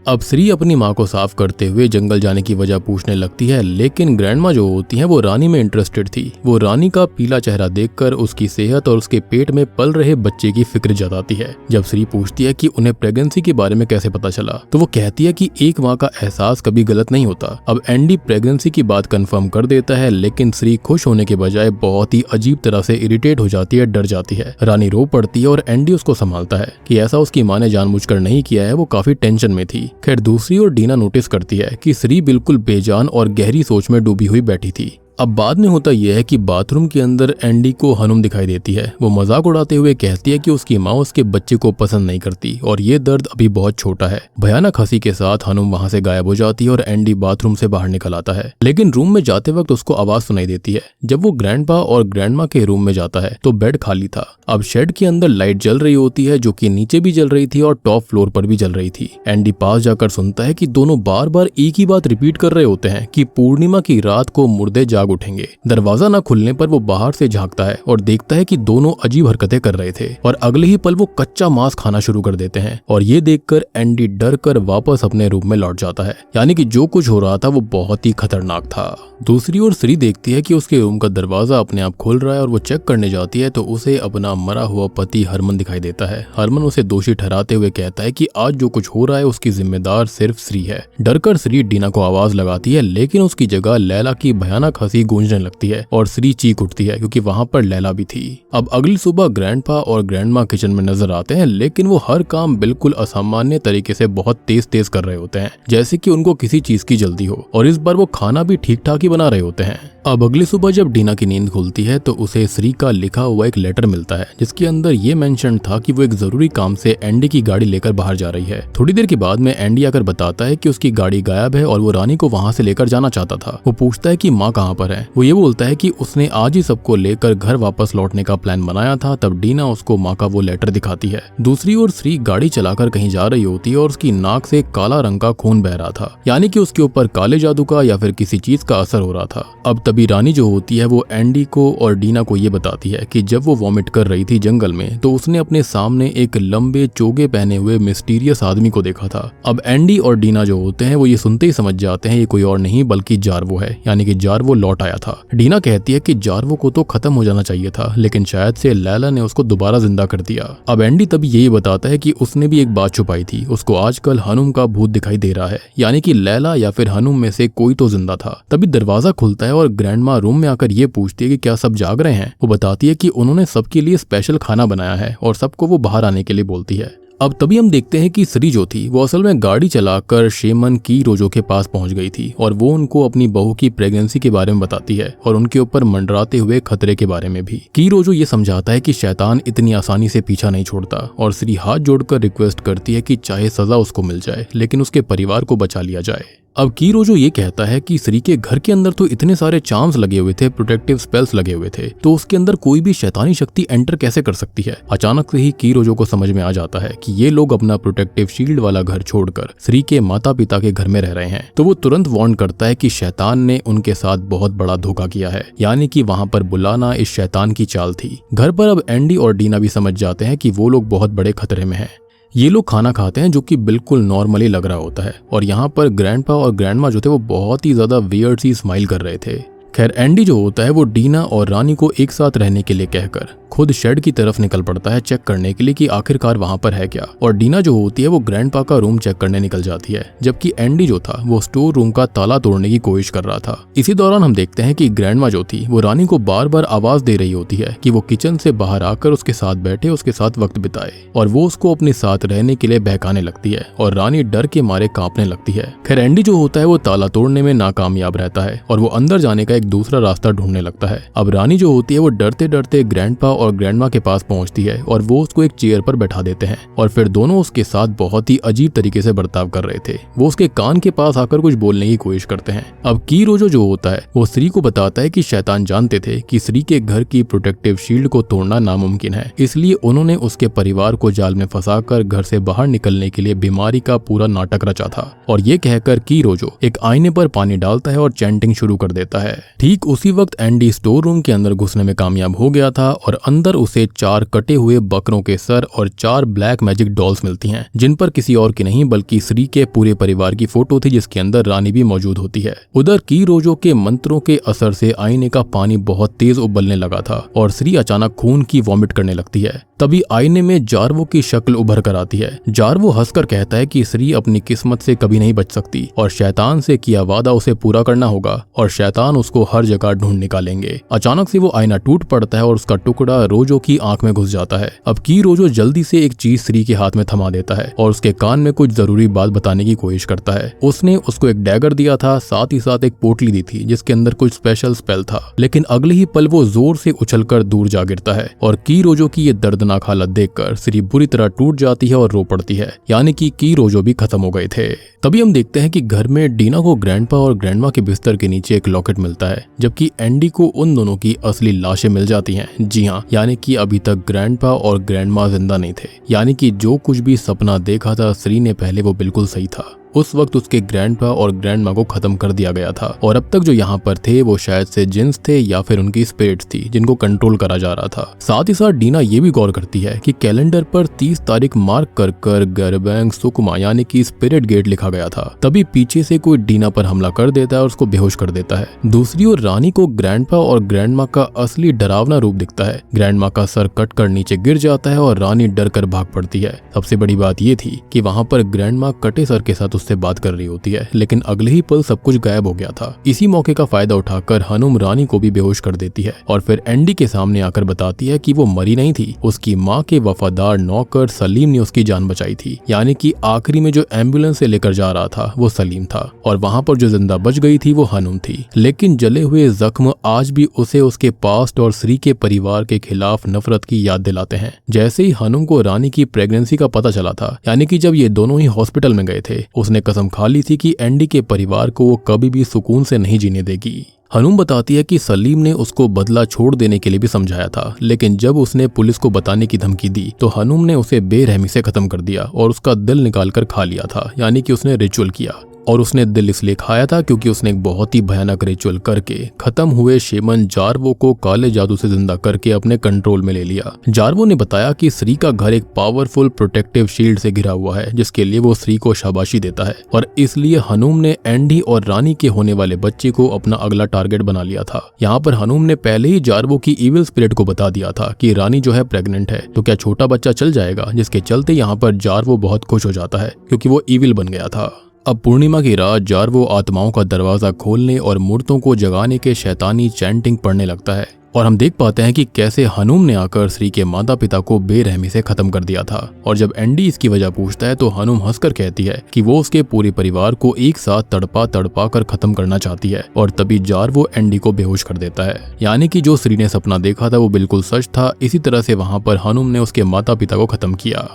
अब श्री अपनी माँ को साफ करते हुए जंगल जाने की वजह पूछने लगती है, लेकिन ग्रैंडमा जो होती हैं वो रानी में इंटरेस्टेड थी। वो रानी का पीला चेहरा देखकर उसकी सेहत और उसके पेट में पल रहे बच्चे की फिक्र जताती है। जब श्री पूछती है कि उन्हें प्रेगनेंसी के बारे में कैसे पता चला, तो वो कहती है कि एक माँ का एहसास कभी गलत नहीं होता। अब एंडी प्रेगनेंसी की बात कंफर्म कर देता है, लेकिन श्री खुश होने के बजाय बहुत ही अजीब तरह से इरिटेट हो जाती है, डर जाती है। रानी रो पड़ती है और एंडी उसको संभालता है कि ऐसा उसकी माँ ने जानबूझकर नहीं किया है। वो काफी टेंशन में थी। खैर दूसरी ओर डीना नोटिस करती है कि श्री बिल्कुल बेजान और गहरी सोच में डूबी हुई बैठी थी। अब बाद में होता यह है कि बाथरूम के अंदर एंडी को हनुम दिखाई देती है। वो मजाक उड़ाते हुए कहती है कि उसकी माँ उसके बच्चे को पसंद नहीं करती और ये दर्द अभी बहुत छोटा है। भयानक हंसी के साथ हनुम वहां से गायब हो जाती है और एंडी बाथरूम से बाहर निकल आता है। लेकिन रूम में जाते वक्त उसको आवाज सुनाई देती है। जब वो ग्रैंडपा और ग्रैंडमा के रूम में जाता है तो बेड खाली था। अब शेड के अंदर लाइट जल रही होती है, जो कि नीचे भी जल रही थी और टॉप फ्लोर पर भी जल रही थी। एंडी पास जाकर सुनता है कि दोनों बार बार एक ही बात रिपीट कर रहे होते हैं कि पूर्णिमा की रात को मुर्दे जाग उठेंगे। दरवाजा न खुलने पर वो बाहर से झांकता है और देखता है कि दोनों अजीब हरकतें कर रहे थे और अगले ही पल वो कच्चा मांस खाना शुरू कर देते हैं। और ये देखकर एंडी डर कर वापस अपने रूम में लौट जाता है। यानी कि जो कुछ हो रहा था वो बहुत ही खतरनाक था। दूसरी ओर श्री देखती है कि उसके रूम का दरवाजा अपने आप खुल रहा है और वो चेक करने जाती है तो उसे अपना मरा हुआ पति हरमन दिखाई देता है। हरमन उसे दोषी ठहराते हुए कहता है कि आज जो कुछ हो रहा है उसकी जिम्मेदार सिर्फ श्री है। डरकर श्री डीना को आवाज लगाती है, लेकिन उसकी जगह लैला की भयानक हंसी गूंजने लगती है और श्री चीख उठती है क्योंकि वहां पर लैला भी थी। अब अगली सुबह ग्रैंडपा और ग्रैंडमा किचन में नजर आते हैं, लेकिन वो हर काम बिल्कुल असामान्य तरीके से बहुत तेज तेज कर रहे होते हैं, जैसे कि उनको किसी चीज की जल्दी हो। और इस बार वो खाना भी ठीक ठाक ही बना रहे होते हैं। अब अगली सुबह जब डीना की नींद खुलती है तो उसे श्री का लिखा हुआ एक लेटर मिलता है, जिसके अंदर ये मेंशन था कि वो एक जरूरी काम से एंडी की गाड़ी लेकर बाहर जा रही है। थोड़ी देर के बाद में एंडी आकर बताता है कि उसकी गाड़ी गायब है और वो रानी को वहां से लेकर जाना चाहता था। वो पूछता है कि माँ कहाँ पर है। वो ये बोलता है कि उसने आज ही सबको लेकर घर वापस लौटने का प्लान बनाया था। तब डीना उसको माँ का वो लेटर दिखाती है। दूसरी ओर श्री गाड़ी चलाकर कहीं जा रही होती है और उसकी नाक से काला रंग का खून बह रहा था, यानी कि उसके ऊपर काले जादू का या फिर किसी चीज का असर हो रहा था। अब तभी रानी जो होती है वो एंडी को और डीना को ये बताती है कि जब वो वॉमिट कर रही थी जंगल में तो उसने अपने सामने एक लंबे चोगे पहने हुए मिस्टीरियस आदमी को देखा था। अब एंडी और डीना जो होते हैं वो ये सुनते ही समझ जाते हैं ये कोई और नहीं बल्कि जार्वो है, यानी कि जार्वो लौट आया था। डीना कहती है कि जार्वो को तो खत्म हो जाना चाहिए था, लेकिन शायद से लैला ने उसको दोबारा जिंदा कर दिया। अब एंडी तभी यही बताता है कि उसने भी एक बात छुपाई थी, उसको आजकल हनुम का भूत दिखाई दे रहा है, यानी कि लैला या फिर हनुम में से कोई तो जिंदा था। तभी दरवाजा खुलता है और ग्रैंडमा रूम में आकर ये पूछती है कि क्या सब जाग रहे हैं। वो बताती है कि उन्होंने सबके लिए स्पेशल खाना बनाया है और सबको वो बाहर आने के लिए बोलती है। अब तभी हम देखते हैं कि श्री जो थी वो असल में गाड़ी चलाकर शेमन की रोजो के पास पहुंच गई थी और वो उनको अपनी बहू की प्रेगनेंसी के बारे में बताती है और उनके ऊपर मंडराते हुए खतरे के बारे में भी। की रोजो ये समझाता है कि शैतान इतनी आसानी से पीछा नहीं छोड़ता और श्री हाथ जोड़कर रिक्वेस्ट करती है कि चाहे सजा उसको मिल जाए लेकिन उसके परिवार को बचा लिया जाए। अब की रोजो ये कहता है कि श्री के घर के अंदर तो इतने सारे चार्म्स लगे हुए थे, प्रोटेक्टिव स्पेल्स लगे हुए थे, तो उसके अंदर कोई भी शैतानी शक्ति एंटर कैसे कर सकती है। अचानक से ही की रोजो को समझ में आ जाता है कि ये लोग अपना प्रोटेक्टिव शील्ड वाला घर छोड़कर श्री के माता पिता के घर में रह रहे हैं। तो वो तुरंत वार्न करता है कि शैतान ने उनके साथ बहुत बड़ा धोखा किया है, यानी कि वहां पर बुलाना इस शैतान की चाल थी। घर पर अब एंडी और डीना भी समझ जाते हैं कि वो लोग बहुत बड़े खतरे में हैं। ये लोग खाना खाते हैं जो कि बिल्कुल नॉर्मली लग रहा होता है और यहाँ पर ग्रैंडपा और ग्रैंडमा जो थे वो बहुत ही ज्यादा वियर्ड सी स्माइल कर रहे थे। खैर एंडी जो होता है वो डीना और रानी को एक साथ रहने के लिए कहकर खुद शेड की तरफ निकल पड़ता है चेक करने के लिए कि आखिरकार वहां पर है क्या। और डीना जो होती है वो ग्रैंडपा का रूम चेक करने निकल जाती है, जबकि एंडी जो था वो स्टोर रूम का ताला तोड़ने की कोशिश कर रहा था। इसी दौरान हम देखते हैं कि ग्रैंडमा जो थी वो रानी को बार बार आवाज दे रही होती है कि वो किचन से बाहर आकर उसके साथ बैठे, उसके साथ वक्त बिताए, और वो उसको अपने साथ रहने के लिए बहकाने लगती है और रानी डर के मारे कांपने लगती है। खैर एंडी जो होता है वो ताला तोड़ने में नाकामयाब रहता है और वो अंदर जाने का एक दूसरा रास्ता ढूंढने लगता है। अब रानी जो होती है वो डरते डरते ग्रैंडपा और ग्रैंडमा के पास पहुंचती है और वो उसको एक चेयर पर बैठा देते हैं और फिर दोनों उसके साथ बहुत ही अजीब तरीके से बर्ताव कर रहे थे। वो उसके कान के पास आकर कुछ बोलने की कोशिश करते हैं। अब कीरोजो जो होता है वो श्री को बताता है कि शैतान जानते थे कि श्री के घर की प्रोटेक्टिव शील्ड को तोड़ना नामुमकिन है, इसलिए उन्होंने उसके परिवार को जाल में फंसाकर घर से बाहर निकलने के लिए बीमारी का पूरा नाटक रचा था। और ये कहकर कीरोजो एक आईने पर पानी डालता है और चैंटिंग शुरू कर देता है। ठीक उसी वक्त एंडी स्टोर रूम के अंदर घुसने में कामयाब हो गया था और अंदर उसे 4 कटे हुए बकरों के सर और 4 ब्लैक मैजिक डॉल्स मिलती हैं, जिन पर किसी और की नहीं बल्कि श्री के पूरे परिवार की फोटो थी, जिसके अंदर रानी भी मौजूद होती है। उधर कीरोजो के मंत्रों के असर से आईने का पानी बहुत तेज उबलने लगा था और श्री अचानक खून की वॉमिट करने लगती है। तभी आईने में जार्वो की शक्ल उभर कर आती है। जार्वो हंसकर कहता है कि श्री अपनी किस्मत से कभी नहीं बच सकती और शैतान से किया वादा उसे पूरा करना होगा और शैतान उसको हर जगह ढूंढ निकालेंगे। अचानक से वो आईना टूट पड़ता है और उसका टुकड़ा रोजो की आंख में घुस जाता है। अब कीरोजो जल्दी से एक चीज श्री के हाथ में थमा देता है और उसके कान में कुछ जरूरी बात बताने की कोशिश करता है। उसने उसको एक डैगर दिया था, साथ ही साथ एक पोटली दी थी जिसके अंदर कुछ स्पेशल स्पेल था, लेकिन अगले ही पल वो जोर से उछलकर दूर जा गिरता है और कीरोजो की ये दर्दनाक हालत देखकर श्री बुरी तरह टूट जाती है और रो पड़ती है, यानी कि कीरोजो भी खत्म हो गए थे। तभी हम देखते हैं कि घर में डीना को ग्रैंडपा और ग्रैंडमा के बिस्तर के नीचे एक लॉकेट मिलता है, जबकि एंडी को उन दोनों की असली लाशें मिल जाती हैं। जी हाँ, यानी कि अभी तक ग्रैंडपा और ग्रैंडमा जिंदा नहीं थे, यानी कि जो कुछ भी सपना देखा था श्री ने पहले वो बिल्कुल सही था। उस वक्त उसके ग्रैंडपा और ग्रैंडमा को खत्म कर दिया गया था और अब तक जो यहाँ पर थे वो शायद से जिन्स थे या फिर उनकी स्पिरिट्स थी जिनको कंट्रोल करा जा रहा था। साथ ही साथ डीना ये भी गौर करती है कि कैलेंडर पर 30 तारीख मार्क कर कर गेरबैंग सुकुमा यानी कि स्पिरिट गेट लिखा गया था। तभी पीछे से कोई डीना पर हमला कर देता है और उसको बेहोश कर देता है। दूसरी ओर रानी को ग्रैंडपा और ग्रैंडमा का असली डरावना रूप दिखता है। ग्रैंडमा का सर कट कर नीचे गिर जाता है और रानी डर कर भाग पड़ती है। सबसे बड़ी बात ये थी कि वहाँ पर ग्रैंडमा कटे सर के साथ उससे बात कर रही होती है, लेकिन अगले ही पल सब कुछ गायब हो गया था। इसी मौके का फायदा उठाकर हनुम रानी को भी बेहोश कर देती है और फिर एंडी के सामने आकर बताती है कि वो मरी नहीं थी, उसकी माँ के वफादार नौकर सलीम ने उसकी जान बचाई थी, यानी कि आखिरी में जो एम्बुलेंस से लेकर जा रहा था वो सलीम था और वहाँ पर जो जिंदा बच गई थी वो हनुम थी। लेकिन जले हुए जख्म आज भी उसे उसके पास्ट और श्री के परिवार के खिलाफ नफरत की याद दिलाते हैं। जैसे ही हनुम को रानी की प्रेगनेंसी का पता चला था, यानी कि जब ये दोनों ही हॉस्पिटल में गए थे, उसने कसम खा ली थी कि एंडी के परिवार को वो कभी भी सुकून से नहीं जीने देगी। हनुम बताती है कि सलीम ने उसको बदला छोड़ देने के लिए भी समझाया था, लेकिन जब उसने पुलिस को बताने की धमकी दी तो हनुम ने उसे बेरहमी से खत्म कर दिया और उसका दिल निकाल कर खा लिया था, यानी कि उसने रिचुअल किया। और उसने दिल इसलिए खाया था क्योंकि उसने एक बहुत ही भयानक रिचुअल करके खत्म हुए शेमन जार्वो को काले जादू से जिंदा करके अपने कंट्रोल में ले लिया। जार्वो ने बताया कि श्री का घर एक पावरफुल प्रोटेक्टिव शील्ड से घिरा हुआ है, जिसके लिए वो श्री को शाबाशी देता है और इसलिए हनुम ने एंडी और रानी के होने वाले बच्चे को अपना अगला टारगेट बना लिया था। यहाँ पर हनुम ने पहले ही जार्वो की इविल स्पिरिट को बता दिया था कि रानी जो है प्रेग्नेंट है, तो क्या छोटा बच्चा चल जाएगा, जिसके चलते यहाँ पर जार्वो बहुत खुश हो जाता है क्योंकि वो इविल बन गया था। अब पूर्णिमा की रात जार्वो आत्माओं का दरवाजा खोलने और मूर्तों को जगाने के शैतानी चैंटिंग पढ़ने लगता है और हम देख पाते हैं कि कैसे हनुम ने आकर श्री के माता पिता को बेरहमी से खत्म कर दिया था। और जब एंडी इसकी वजह पूछता है तो हनुम हंसकर कहती है कि वो उसके पूरे परिवार को एक साथ तड़पा तड़पा कर खत्म करना चाहती है और तभी जार्वो एंडी को बेहोश कर देता है, यानी कि जो श्री ने सपना देखा था वो बिल्कुल सच था। इसी तरह से वहाँ पर हनुम ने उसके माता पिता को खत्म किया।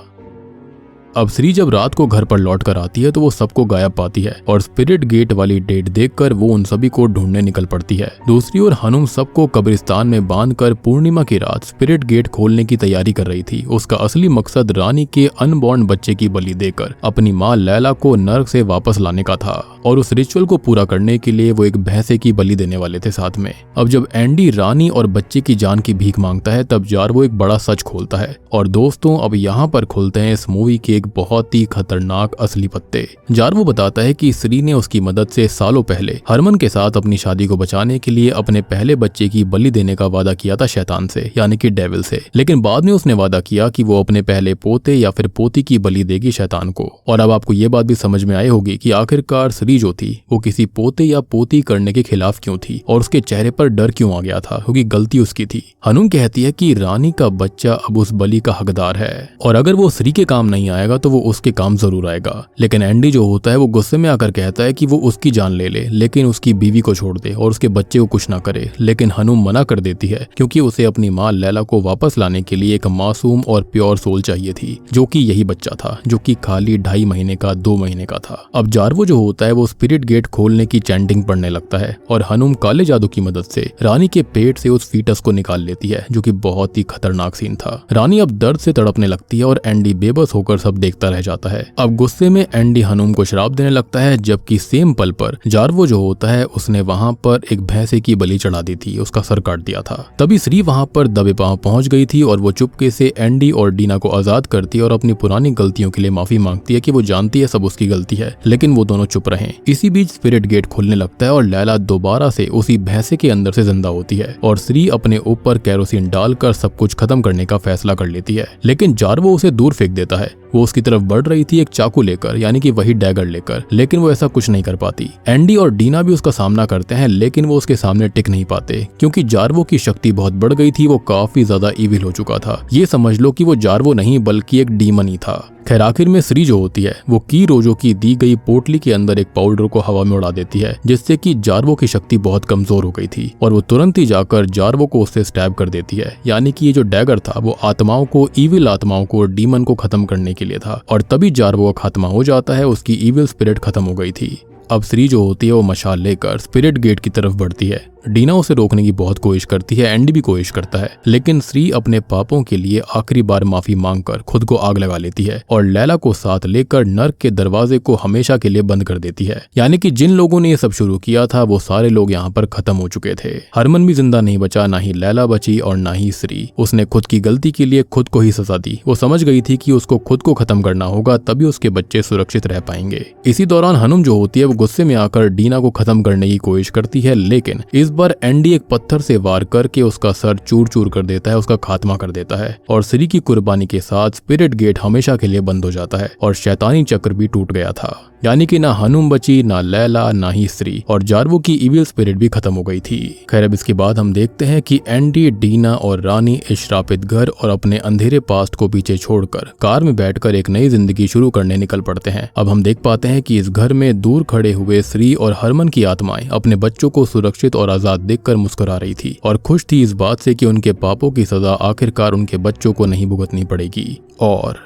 अब श्री जब रात को घर पर लौट कर आती है तो वो सबको गायब पाती है और स्पिरिट गेट वाली डेट देखकर वो उन सभी को ढूंढने निकल पड़ती है। दूसरी ओर हनुम सबको कब्रिस्तान में बांधकर पूर्णिमा की रात स्पिरिट गेट खोलने की तैयारी कर रही थी। उसका असली मकसद रानी के अनबॉर्न बच्चे की बलि देकर अपनी माँ लैला को नर्क से वापस लाने का था और उस रिचुअल को पूरा करने के लिए वो एक भैंसे की बलि देने वाले थे साथ में। अब जब एंडी रानी और बच्चे की जान की भीख मांगता है तब जार्वो एक बड़ा सच खोलता है और दोस्तों अब यहाँ पर खुलते हैं इस मूवी के बहुत ही खतरनाक असली पत्ते। जार्वो बताता है कि श्री ने उसकी मदद से सालों पहले हरमन के साथ अपनी शादी को बचाने के लिए अपने पहले बच्चे की बलि देने का वादा किया था शैतान से, यानी कि डेविल से, लेकिन बाद में उसने वादा किया कि वो अपने पहले पोते या फिर पोती की बलि देगी शैतान को। और अब आपको ये बात भी समझ में आई होगी कि आखिरकार श्री जो थी वो किसी पोते या पोती करने के खिलाफ क्यों थी और उसके चेहरे पर डर क्यों आ गया था, क्योंकि गलती उसकी थी। हनुम कहती है कि रानी का बच्चा अब उस बलि का हकदार है और अगर वो श्री के काम नहीं आएगा जाएगा तो वो उसके काम जरूर आएगा। लेकिन एंडी जो होता है वो गुस्से में आकर कहता है कि वो उसकी जान ले ले लेकिन उसकी बीवी को छोड़ दे और उसके बच्चे को कुछ ना करे। लेकिन हनुम मना कर देती है क्योंकि उसे अपनी माँ लैला को वापस लाने के लिए एक मासूम और प्योर सोल चाहिए थी, जो कि यही बच्चा था जो कि खाली 2.5 महीने का 2 महीने का था। अब जार्वो जो होता है वो स्पिरिट गेट खोलने की चैंटिंग पढ़ने लगता है और हनुम काले जादू की मदद से रानी के पेट से उस फीटस को निकाल लेती है, जो कि बहुत ही खतरनाक सीन था। रानी अब दर्द से तड़पने लगती है और एंडी बेबस होकर सब देखता रह जाता है। अब गुस्से में एंडी हनुम को शराब देने लगता है, जबकि सेम पल पर जार्वो जो होता है उसने वहां पर एक भैंसे की बलि चढ़ा दी थी, उसका सर काट दिया था। तभी श्री वहां पर दबे पांव पहुंच गई थी और वो चुपके से एंडी और डीना को आजाद करती है और अपनी पुरानी गलतियों के लिए माफी मांगती है कि वो जानती है सब उसकी गलती है, लेकिन वो दोनों चुप रहे। इसी बीच स्पिरिट गेट खुलने लगता है और लैला दोबारा से उसी भैंसे के अंदर से जिंदा होती है और श्री अपने ऊपर केरोसिन डालकर सब कुछ खत्म करने का फैसला कर लेती है। लेकिन जार्वो उसे दूर फेंक देता है। वो उसकी तरफ बढ़ रही थी एक चाकू लेकर, यानी कि वही डैगर लेकर, लेकिन वो ऐसा कुछ नहीं कर पाती। एंडी और डीना भी उसका सामना करते हैं लेकिन वो उसके सामने टिक नहीं पाते क्योंकि जार्वो की शक्ति बहुत बढ़ गई थी। वो काफी ज्यादा इविल हो चुका था। ये समझ लो कि वो जार्वो नहीं बल्कि एक डीमन ही था। खैर आखिर में श्री जो होती है वो की रोजो की दी गई पोटली के अंदर एक पाउडर को हवा में उड़ा देती है, जिससे कि जार्वो की शक्ति बहुत कमजोर हो गई थी और वो तुरंत ही जाकर जार्वो को उससे स्टैब कर देती है। यानी कि ये जो डैगर था वो आत्माओं को, इविल आत्माओं को, डीमन को खत्म करने के लिए था और तभी जार्वो का खात्मा हो जाता है। उसकी इविल स्पिरिट खत्म हो गई थी। अब श्री जो होती है वो मशाल लेकर स्पिरिट गेट की तरफ बढ़ती है। डीना उसे रोकने की बहुत कोशिश करती है, एंडी भी कोशिश करता है, लेकिन श्री अपने पापों के लिए आखिरी बार माफी मांगकर खुद को आग लगा लेती है और लैला को साथ लेकर नर्क के दरवाजे को हमेशा के लिए बंद कर देती है। यानी कि जिन लोगों ने ये सब शुरू किया था वो सारे लोग यहाँ पर खत्म हो चुके थे। हरमन भी जिंदा नहीं बचा, ना ही लैला बची और ना ही श्री। उसने खुद की गलती के लिए खुद को ही सजा दी। वो समझ गई थी कि उसको खुद को खत्म करना होगा, तभी उसके बच्चे सुरक्षित रह पाएंगे। इसी दौरान हनुम जो होती है वो गुस्से में आकर डीना को खत्म करने की कोशिश करती है, लेकिन इस बार एंडी एक पत्थर से वार करके उसका सर चूर चूर कर देता है, उसका खात्मा कर देता है और श्री की कुर्बानी के साथ स्पिरिट गेट हमेशा के लिए बंद हो जाता है और शैतानी चक्र भी टूट गया था। यानी कि ना हनुम बची, ना लैला, ना ही श्री और जार्वो की इविल स्पिरिट भी खत्म हो गई थी। खैर अब इसके बाद हम देखते हैं कि एंडी, डीना और रानी इस श्रापित घर और अपने अंधेरे पास्ट को पीछे छोड़कर कार में बैठकर एक नई जिंदगी शुरू करने निकल पड़ते हैं। अब हम देख पाते हैं कि इस घर में दूर खड़े हुए श्री और हरमन की आत्माएं अपने बच्चों को सुरक्षित और आजाद देखकर मुस्कुरा रही थी और खुश थी इस बात से कि उनके पापों की सजा आखिरकार उनके बच्चों को नहीं भुगतनी पड़ेगी। और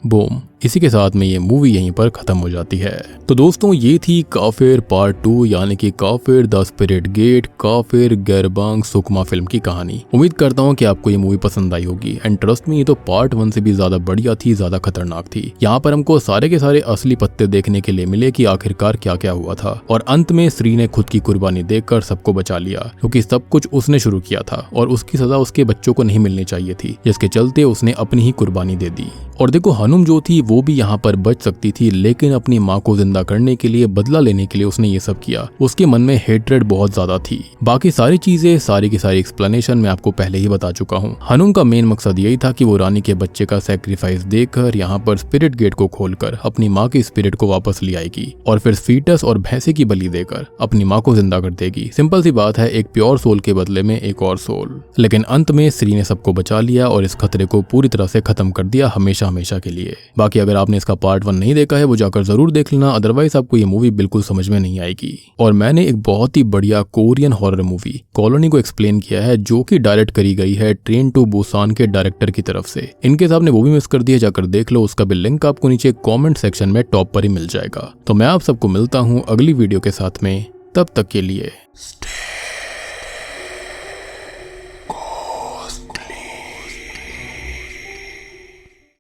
बूम, इसी के साथ में ये मूवी यहीं पर खत्म हो जाती है। तो दोस्तों ये थी काफिर पार्ट 2 यानी कि काफिर द स्पिरिट गेट, काफिर गेरबांग सुकमा फिल्म की कहानी। उम्मीद करता हूँ कि आपको ये मूवी पसंद आई होगी एंड ट्रस्ट में ये तो पार्ट 1 से भी ज्यादा बढ़िया थी, ज्यादा खतरनाक थी। यहाँ पर हमको सारे के सारे असली पत्ते देखने के लिए मिले कि आखिरकार क्या क्या हुआ था और अंत में श्री ने खुद की कुर्बानी देकर सबको बचा लिया क्योंकि सब कुछ उसने शुरू किया था और उसकी सजा उसके बच्चों को नहीं मिलनी चाहिए थी, जिसके चलते उसने अपनी ही कुर्बानी दे दी। और देखो हनुम जो थी वो भी यहाँ पर बच सकती थी, लेकिन अपनी माँ को जिंदा करने के लिए, बदला लेने के लिए उसने ये सब किया। उसके मन में हेट्रेड बहुत ज्यादा थी। बाकी सारी चीजें, सारी की सारी एक्सप्लेनेशन मैं आपको पहले ही बता चुका हूँ। हनुम का मेन मकसद यही था कि वो रानी के बच्चे का सैक्रिफाइस देकर यहाँ पर स्पिरिट गेट को खोलकर अपनी माँ की स्पिरिट को वापस ले आएगी और फिर फीटस और भैंसे की बलि देकर अपनी माँ को जिंदा कर देगी। सिंपल सी बात है, एक प्योर सोल के बदले में एक और सोल। लेकिन अंत में श्री ने सबको बचा लिया और इस खतरे को पूरी तरह से खत्म कर दिया हमेशा हमेशा के लिए। बाकी अगर आपने इसका पार्ट 1 नहीं देखा है वो जाकर जरूर देख लेना, अदरवाइज आपको ये मूवी बिल्कुल समझ में नहीं आएगी। और मैंने एक बहुत ही बढ़िया कोरियन हॉरर मूवी कॉलोनी को एक्सप्लेन किया है, जो कि डायरेक्ट करी गई है ट्रेन टू बुसान के डायरेक्टर की तरफ से। इनके साहब ने वो भी मिस कर दिया, जाकर देख लो। उसका भी लिंक आपको नीचे कॉमेंट सेक्शन में टॉप पर ही मिल जाएगा। तो मैं आप सबको मिलता हूँ अगली वीडियो के साथ में, तब तक के लिए